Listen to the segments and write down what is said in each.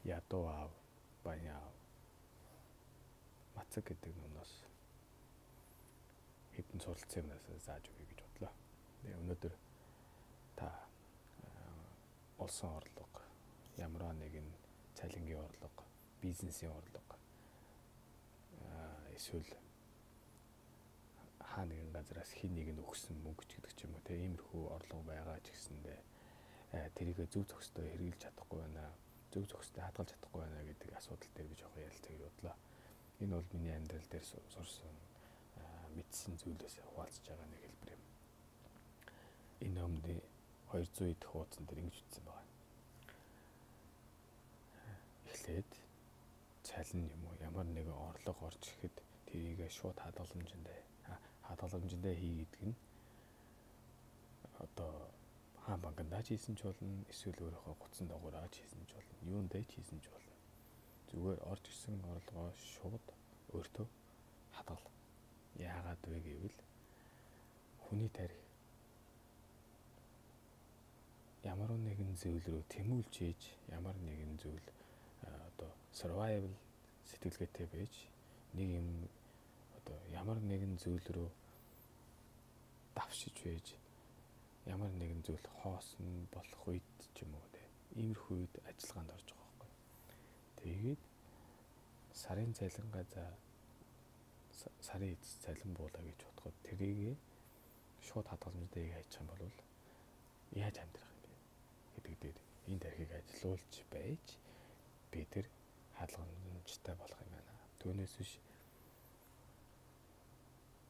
Ядуу аав, баян аав, Мацаг гэдэг номноос хэдэн суралцсан юмнаас зааж өгье гэж бодлоо. Тэгээ өнөөдөр та олсон орлого, ямар нэгэн цалингийн орлого, бизнесийн орлого, эсвэл хаа нэгэн газараас хин нэг нь өгсөн мөнгө ч гэдэг ч юм уу, тэгээ иймэрхүү орлого байгаа ч гэсэндээ тэрийг зөв зохистой хэрэгжилж чадахгүй байна, зөв зохистой хадгалж чадахгүй байна гэдэг асуудал дээр би жоохон ярилцъя гэж бодлоо. Энэ бол миний амьдрал дээр сурсан мэдсэн зүйлээс хуваалцж байгаа нэг хэлбэр юм. Энэ номны 200 дэх хуудсан дээр ингэж бичсэн байна. Эхлээд цалин юм уу ямар нэгэн орлого орж ирэхэд тэрийг шууд хадгаламжиндээ хий гэдэг нь одоо хаан банкнд хийсэн ч болно, эсвэл өөрийнхөө гутсан доогоороо хийсэн ч болно, юундээ хийсэн ч болно. Зүгээр орж ирсэн орлогоо шууд өөртөө хадгал. Яагаад вэ гэвэл хүний тарих ямар нэгэн зүйл рүү тэмүүлж хийж, ямар нэгэн зүйл одоо survival сэтгэлгээтэй байж, нэг юм одоо ямар нэгэн зүйл рүү давшиж байж, ямар нэгэн зүйл хоосон болох үед ч юм уу те. Иймэрхүү үед ажиллагаанд орж байгаа байхгүй. Тэгээд сарын цалингаа сарын эцэс цалин буулаа гэж бодоход тэрийг шууд хадгаламжтай хайчих юм бол яаж амьдрах юм бэ гэдэг дээр энэ тархийг ажилуулж байж бид тэр хадгаламжтай болох юм байна. Түүнээс биш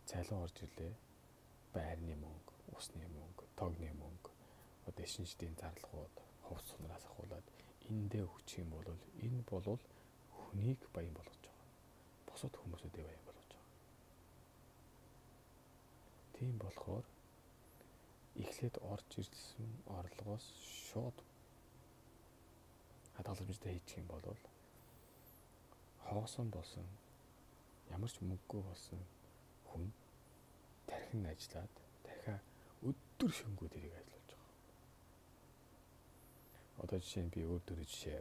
цалин орж ирлээ. Байрны мөнгө, усны мөнгө, тогны мөнгө, одоо шинжтийн зарлагууд, хувц сунараас ахуулаад эндээ өгчих юм бол энэ бол хүнийг баян болгож байгаа. Бусад хүмүүсүүдээ баян болгож байгаа. Тийм болохоор эхлээд орж ирсэн орлогоос шууд хадгаламжтай хийчих юм бол хоосон болсон ямар ч мөнгөгүй болсон хүн тархин ажиллаад дахиад өдөр шөнөгүй тэрийг ажиллаж байгаа. Одоо жишээ нь би өөр дөр жишээ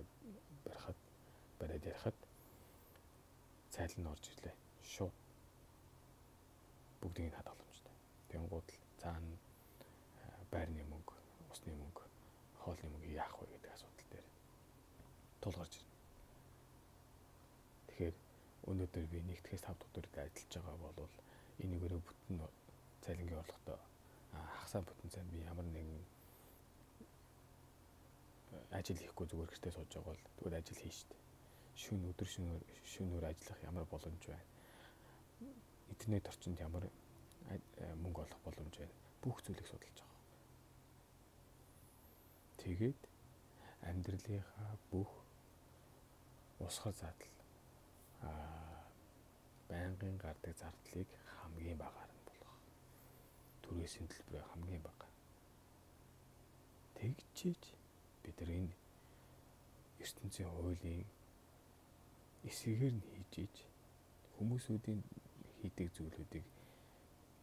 бариад ярихад цалин орж ирлээ. Шууд бүгдийг нь хадгаламжтай. Тэнгууд л цаана байрны мөнгө, усны мөнгө, хоолны мөнгө яах вэ гэдэг асуудал дээр тулгарч ирнэ. Тэгэхээр өнөөдөр би 1-ээс 5 дахь өдрөд ажиллаж байгаа бол энийгээрээ бүтэн цалингийн орлоготой хагасаа бүтэн цалин би ямар нэгэн ажил хийхгүй зүгээр гэртээ сууж байгаа бол тэгвэл ажил хийн штэ. Шөнөөр ажиллах ямар боломж байна? Интернет орчинд ямар мөнгө олох боломж байна? Бүх зүйлийг судалж байгаа. Тэгээд амьдралынхаа бүх усхар задал байнгын гардаг зардлыг хамгийн багаар нь болгох. Түрээсийн төлбөрөө хамгийн бага. Тэгжиж бид энэ ертөнцийн хуулийн эсэгээр нь хийж хүмүүсүүдийн хийдэг зүйлүүдийг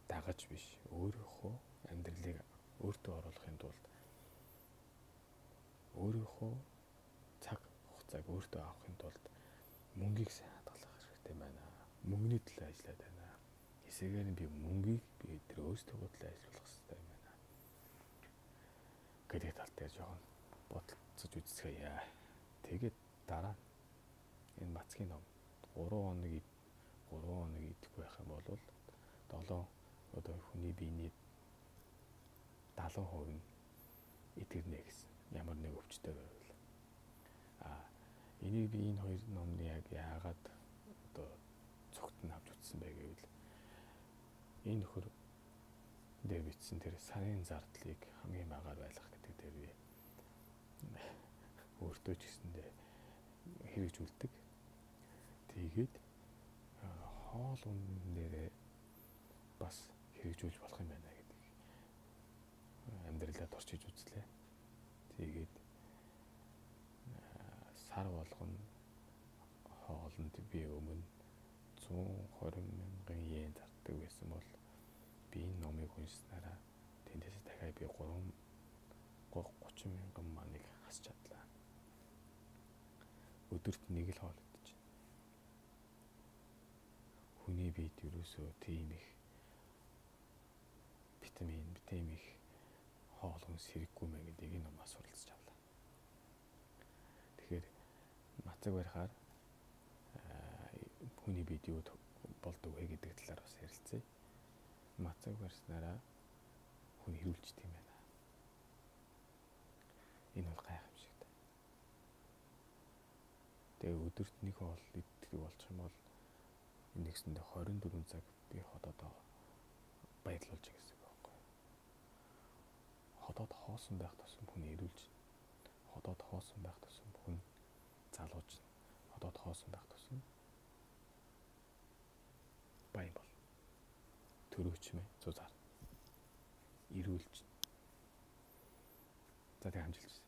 дагаж биш, өөрийнхөө амьдралыг өөртөө оруулахын тулд өөрийнхөө цаг хугацааг өөртөө авахын тулд мөнгийг сайн хадгалах хэрэгтэй байна. Мөнгөний төлөө ажиллаад байна. Эсэгээр нь би мөнгийг би тэр өөртөө төлөө ажиллах хэрэгтэй юм байна. Гэдэг тал дээр жоохон бодолцож үзье. Тэгээд дараа энэ Мацгийн ном 3 хоног идэхгүй байх юм бол 7 одоо хүний биений 70% нь идэгнэ гэсэн ямар нэг өвчтөй байвал. Энийг би энэ хоёр номны яг яагаад одоо цогт нь авч утсан бэ гэвэл энэ нөхөр дээр бичсэн тэр сарын зардлыг хамгийн багаар байлгах гэдэг дээр би өөртөө ч гэсэндээ хэрэгжүүлдэг. Тэгээд хоол унднээрээ бас хэрэгжүүлж болох юм байна гэдэг амьдралаа туршиж үзлээ. Тэгээд сар болгоно хоолнд би өмнө 120 мянган йен зардаг байсан бол би энэ номыг уншсанараа тэндээс дахиад би 30 мянган маныг хасч чадлаа. өдөрт нэг л хоол идэж байна. Хүний биед ерөөсөө тийм их витамин их хоолгон сэрэггүй мэй гэдгийг энэ номоос суралцж авлаа. Тэгэхээр мацаг барихаар хүний биед юу болдог вэ гэдэг талаар бас ярилцъя. Мацаг барьснараа хүн хэрүүлждэг юм байна. Энэ бол гайхамшигтай. Тэгээ өдөрт нэг хоол идэх болчих юм бол нэгсэндээ 24 цаг би ходоодоо баярлуулж гэсэн үг байхгүй. Ходоод хоосон байх тусам хүн эрүүлж, ходоод хоосон байх тусам хүн залууж, ходоод хоосон байх тусам баян бол төрөөчмэ зузаар эрүүлж. За тэг хамжилж.